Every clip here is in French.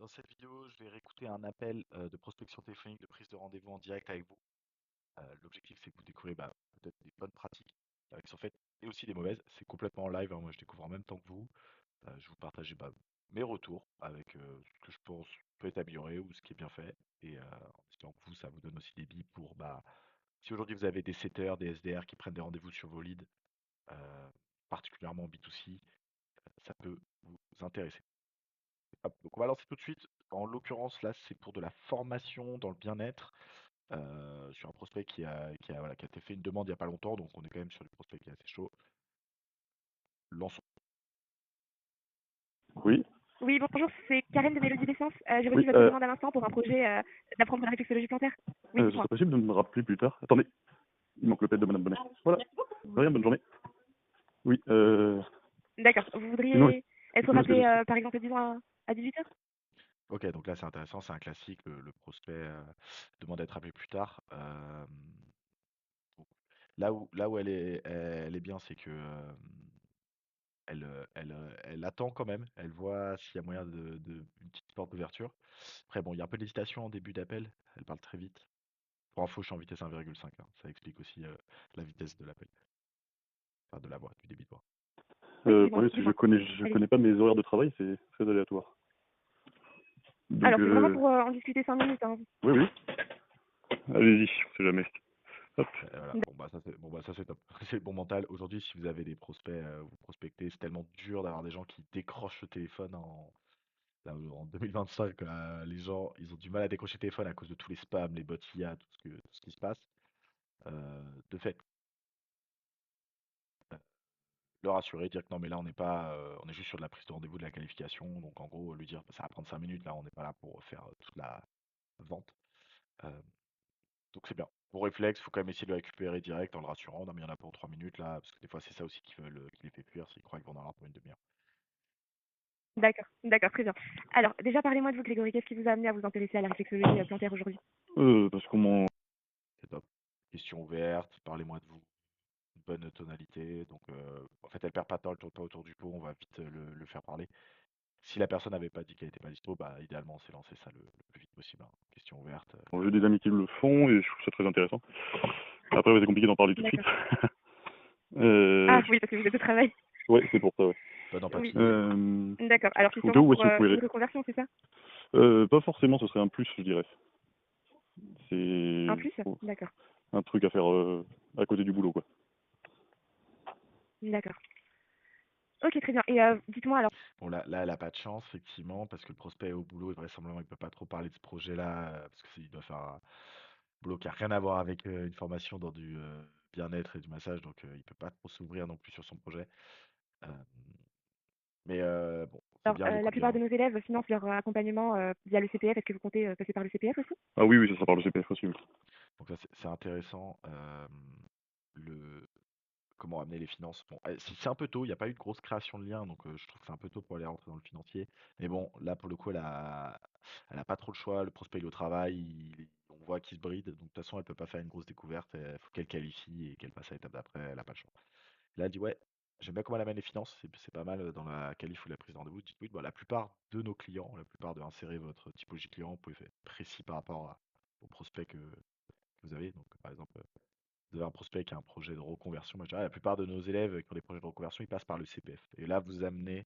Dans cette vidéo, je vais réécouter un appel de prospection téléphonique, de prise de rendez-vous en direct avec vous. L'objectif, c'est que vous découvrez peut-être des bonnes pratiques qui sont faites et aussi des mauvaises. C'est complètement en live, hein. Moi, je découvre en même temps que vous. Je vous partage mes retours avec ce que je pense peut être amélioré ou ce qui est bien fait. Et en espérant que vous, ça vous donne aussi des billes pour, si aujourd'hui vous avez des setters, des SDR qui prennent des rendez-vous sur vos leads, euh, particulièrement en B2C, ça peut vous intéresser. Hop, donc on va lancer tout de suite. En l'occurrence, là, c'est pour de la formation dans le bien-être sur un prospect voilà, qui a été fait une demande il n'y a pas longtemps, donc on est quand même sur du prospect qui est assez chaud. Lançons. Oui, Oui, bonjour, c'est Karen de Mélodie d'Essence. J'ai reçu oui, votre demande à l'instant pour un projet d'apprendre la réflexologie plantaire. Oui, ce dites-moi. serait possible de me rappeler plus tard. Attendez, il manque le pet de Madame Bonnet. Voilà, de rien, bonne journée. Oui, D'accord. Vous sinon, voudriez être sinon est-ce que rappelé, je... par exemple, disons à 18h? Ok, donc là c'est intéressant, c'est un classique. Le prospect demande d'être appelé plus tard. Bon, là où elle est bien, c'est que elle attend quand même. Elle voit s'il y a moyen une petite porte d'ouverture. Après, bon, il y a un peu d'hésitation en début d'appel. Elle parle très vite. Pour info, je suis en vitesse 1,5, hein. Ça explique aussi la vitesse de l'appel, enfin de la voix, du débit de voix. Oui, Le dites-moi, problème, c'est que dites-moi. je Allez-y. connais pas mes horaires de travail, c'est très aléatoire. Donc, Alors, c'est vraiment pour en discuter 5 minutes, hein. oui, oui, allez-y, on sait jamais. Hop. Voilà. Bon, ça c'est top. C'est le bon mental. Aujourd'hui, si vous avez des prospects, vous prospectez, c'est tellement dur d'avoir des gens qui décrochent le téléphone en 2025. Les gens, ils ont du mal à décrocher le téléphone à cause de tous les spams, les bots IA, tout ce qui se passe. De fait, euh, le rassurer, dire que non, mais là, on n'est pas, on est juste sur de la prise de rendez-vous, de la qualification. Donc, en gros, lui dire, ça va prendre 5 minutes. Là, on n'est pas là pour faire toute la vente. Euh, Donc c'est bien. Vos réflexes, faut quand même essayer de le récupérer direct en le rassurant. Non mais il y en a pour 3 minutes là, parce que des fois c'est ça aussi qui les fait fuir, s'ils croient qu'ils vont en avoir pour une demi-heure. D'accord, d'accord, très bien. Alors, déjà, parlez-moi de vous, Grégory. Qu'est-ce qui vous a amené à vous intéresser à la réflexologie plantaire aujourd'hui? Parce qu'on m'en... C'est top. Question ouverte, parlez-moi de vous. Une bonne tonalité. Donc en fait elle perd pas de temps, elle tourne pas autour du pot, on va vite le faire parler. Si la personne n'avait pas dit qu'elle était pas dispo, idéalement c'est lancer ça le plus vite possible, hein. Question ouverte. J'ai des amis qui le font et je trouve ça très intéressant. Après, ouais, c'est compliqué d'en parler tout de suite. D'accord. Ah Je- oui, parce que vous êtes au travail. Ouais, c'est pour ça, ouais. Bonne Oui, empathie. d'accord. Alors, c'est Au cas sûrement où, pour si vous pouvez... une reconversion, c'est ça? Pas forcément, ce serait un plus, je dirais. Un C'est plus? D'accord, un truc à faire à côté du boulot, quoi. d'accord. Ok, très bien. Et dites-moi alors. Bon là elle a pas de chance effectivement parce que le prospect est au boulot et vraisemblablement il peut pas trop parler de ce projet-là parce que il doit faire un boulot qui a rien à voir avec une formation dans du bien-être et du massage, donc il peut pas trop s'ouvrir non plus sur son projet. Euh, mais bon, c'est Alors, bien, il la écoute bien, plupart hein. de nos élèves financent leur accompagnement via le CPF. Est-ce que vous comptez passer par le CPF aussi? Ah oui, oui, ça parle de CPF aussi, oui. Donc ça c'est intéressant. Le Comment amener les finances. Bon, c'est un peu tôt, il n'y a pas eu de grosse création de lien, donc je trouve que c'est un peu tôt pour aller rentrer dans le financier. Mais bon, là pour le coup, elle a pas trop le choix. Le prospect il est au travail, on voit qu'il se bride, donc de toute façon elle peut pas faire une grosse découverte. Il faut qu'elle qualifie et qu'elle passe à l'étape d'après. Elle a pas le choix. Là elle dit ouais, j'aime bien comment elle amène les finances. C'est pas mal dans la qualif ou la prise de rendez-vous. Dites oui, bon, la plupart de nos clients, la plupart de insérer votre typologie client, vous pouvez faire précis par rapport au prospect que vous avez. Donc par exemple vous avez un prospect qui a un projet de reconversion, moi je dirais la plupart de nos élèves qui ont des projets de reconversion, ils passent par le CPF. Et là, vous amenez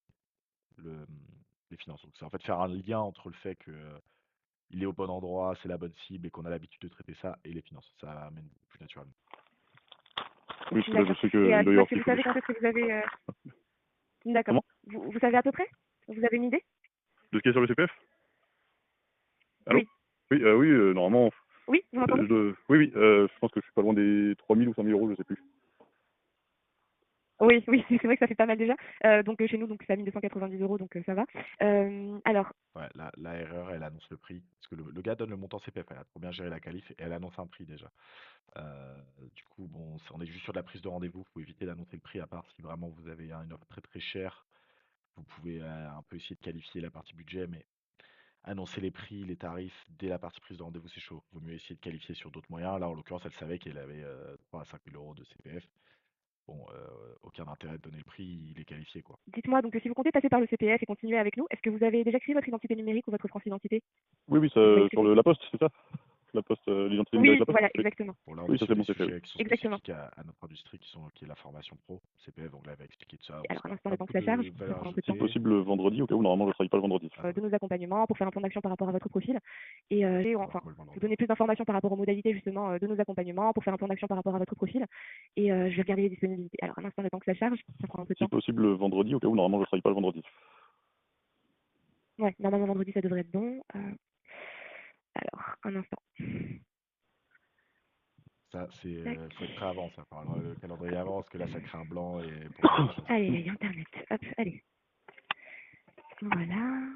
le, les finances. Donc c'est en fait faire un lien entre le fait que il est au bon endroit, c'est la bonne cible et qu'on a l'habitude de traiter ça et les finances. Ça amène plus naturellement. Oui, parce que là, je D'accord. sais Et qu'il doit y dites-moi, avoir est-ce que qu'il vous faut des... savez quand est-ce que vous avez... D'accord. Comment? Vous savez à peu près? Vous avez une idée? De ce qu'il y a sur le CPF? Allô? Oui. Oui, oui, normalement, Oui, vous m'entendez? oui, oui, je pense que je suis pas loin des 3000 ou 5000 euros, je sais plus. Oui, oui, c'est vrai que ça fait pas mal déjà. Donc chez nous, donc c'est à 1290 euros, donc ça va. Alors, Ouais, la erreur, elle annonce le prix. Parce que le gars donne le montant CPF, elle a trop bien géré la qualif et elle annonce un prix déjà. Du coup, bon, on est juste sur de la prise de rendez-vous. Il faut éviter d'annoncer le prix à part si vraiment vous avez une offre très très chère. Vous pouvez un peu essayer de qualifier la partie budget, mais annoncer les prix, les tarifs dès la partie prise de rendez-vous, c'est chaud. Vaut mieux essayer de qualifier sur d'autres moyens. Là, en l'occurrence, elle savait qu'elle avait 3 à 5 000 euros de CPF. bon, aucun intérêt de donner le prix, il est qualifié, quoi. Dites-moi donc si vous comptez passer par le CPF et continuer avec nous, est-ce que vous avez déjà créé votre identité numérique ou votre France Identité? Oui, oui, ça, Vous voyez ce que sur je veux la poste, c'est ça? La poste, l'identité numérique Oui, de la poste? voilà, Oui. exactement. Bon, là, on Oui, est ça sur c'est des bon, c'est fait. sujets qui sont Exactement. spécifiques à notre industrie, qui est la formation pro, CPF, donc là, elle va expliquer tout ça. Bon, Alors c'est un instant, pas le temps beaucoup que ça charge, de ça valeur prend un peu de Si temps. ajoutée. possible, normalement, je ne travaille pas le vendredi. De nos accompagnements pour faire un plan d'action par rapport à votre profil et enfin Pourquoi le vous vendredi? donner plus d'informations par rapport aux modalités justement de nos accompagnements pour faire un plan d'action par rapport à votre profil et je vais regarder les disponibilités. Alors un instant, le temps que ça charge, ça prend un peu de Si temps. possible, le vendredi, au cas où, normalement, je ne travaille pas le vendredi. Ouais, normalement vendredi ça devrait être bon. Alors un instant. Ça, c'est, Tac. faut être prêt avant, ça. Enfin, le calendrier avant, parce que là, ça crée un blanc et pour faire des choses. Allez, internet. Hop, allez. Voilà. Là,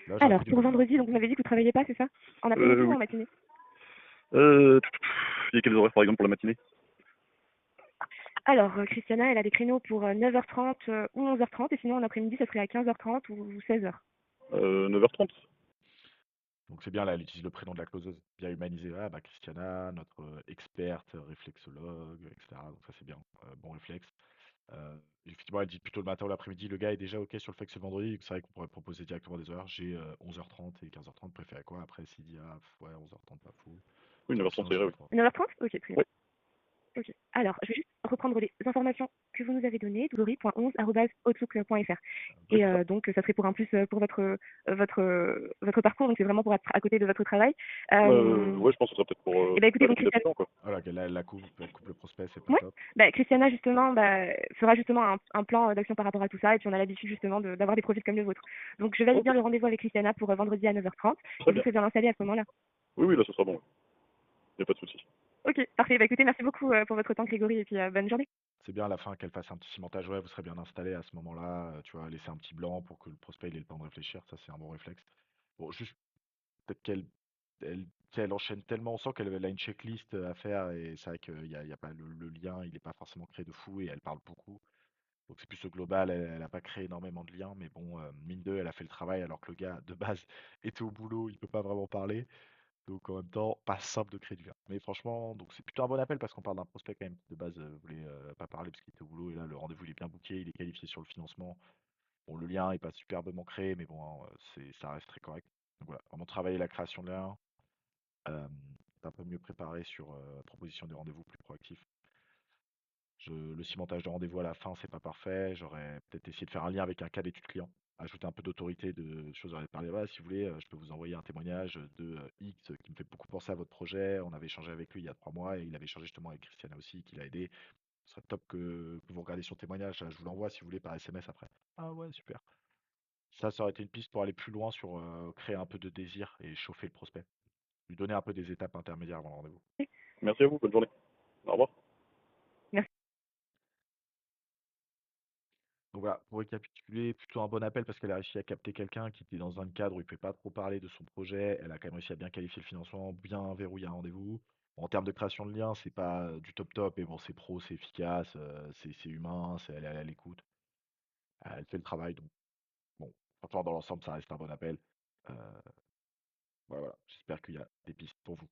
j'ai un Alors peu du pour mal, là. vendredi, donc vous m'avez dit que vous travaillez pas, c'est ça? En après-midi ou Oui. en matinée? Il y a quels horaires, par exemple, pour la matinée? Alors, Christiana, elle a des créneaux pour 9h30 ou 11h30, et sinon en après-midi, ça serait à 15h30 ou 16h. 9h30. Donc, c'est bien, là, elle utilise le prénom de la causeuse, bien humanisé. Ah, bah, Christiana, notre experte, réflexologue, etc. Donc, ça, c'est bien. Bon réflexe. Effectivement, elle dit plutôt le matin ou l'après-midi. Le gars est déjà OK sur le fait que c'est le vendredi. C'est vrai qu'on pourrait proposer directement des horaires. J'ai 11h30 et 15h30. Préférez quoi? Après, s'il dit, ah, ouais, 11h30, pas fou. Oui, Sinon, 9h30, sinon, ça je irait, sais oui. pas trop. 9h30? Ok, très bien. Oui. Ok. Alors, je vais juste reprendre les informations que vous nous avez données, douri.11@outlook.fr. Oui, Et c'est ça. donc, ça serait pour un plus pour votre parcours, donc c'est vraiment pour être à côté de votre travail. Ouais, je pense que ce sera peut-être pour Et ben écoutez, donc valider Christiane, là-dedans, quoi. Voilà, qu'elle elle la coupe, elle coupe le prospect, c'est pas ouais. top. Bah, Christiana justement fera justement un plan d'action par rapport à tout ça et puis on a l'habitude justement d'avoir des profils comme le vôtre. Donc je valide Ok, bien le rendez-vous avec Christiana pour vendredi à 9h30 très et vous bien. serez bien installé à ce moment-là. Oui, oui, là, ce sera bon. Il n'y a pas de souci. Ok, parfait. Bah écoutez, merci beaucoup pour votre temps Grégory et puis bonne journée. C'est bien à la fin qu'elle fasse un petit cimentage. Ouais, vous serez bien installé à ce moment-là. Tu vois, laisser un petit blanc pour que le prospect il ait le temps de réfléchir. Ça, c'est un bon réflexe. Bon, juste peut-être tu sais, elle enchaîne tellement, on sent qu'elle a une checklist à faire et c'est vrai qu'il y a pas le lien, il n'est pas forcément créé de fou et elle parle beaucoup. Donc c'est plus au global, elle n'a pas créé énormément de liens, mais bon, mine de, elle a fait le travail alors que le gars de base était au boulot, il peut pas vraiment parler. Donc en même temps, pas simple de créer du lien. Mais franchement, donc c'est plutôt un bon appel parce qu'on parle d'un prospect quand même qui de base voulait pas parler parce qu'il était au boulot et là le rendez-vous il est bien booké, il est qualifié sur le financement. Bon, le lien est pas superbement créé, mais bon, hein, ça reste très correct. Donc voilà, vraiment travailler la création de lien, être un peu mieux préparé sur proposition des rendez-vous plus proactifs. Le cimentage de rendez-vous à la fin, c'est pas parfait. J'aurais peut-être essayé de faire un lien avec un cas d'étude client, ajouter un peu d'autorité, de choses. J'aurais parlé, voilà, si vous voulez, je peux vous envoyer un témoignage de X qui me fait beaucoup penser à votre projet. On avait échangé avec lui il y a 3 mois et il avait échangé justement avec Christiana aussi, qui l'a aidé. Ce serait top que vous regardiez son témoignage. Je vous l'envoie si vous voulez par SMS après. Ah ouais, super. Ça aurait été une piste pour aller plus loin sur créer un peu de désir et chauffer le prospect. Lui donner un peu des étapes intermédiaires avant le rendez-vous. Merci à vous, bonne journée. Au revoir. Merci. Donc voilà, pour récapituler, plutôt un bon appel parce qu'elle a réussi à capter quelqu'un qui était dans un cadre où il ne pouvait pas trop parler de son projet. Elle a quand même réussi à bien qualifier le financement, bien verrouiller un rendez-vous. Bon, en termes de création de liens, c'est pas du top top, mais bon, c'est pro, c'est efficace, c'est humain, elle est à l'écoute. Elle fait le travail, donc bon, franchement, dans l'ensemble, ça reste un bon appel. Voilà, j'espère qu'il y a des pistes pour vous.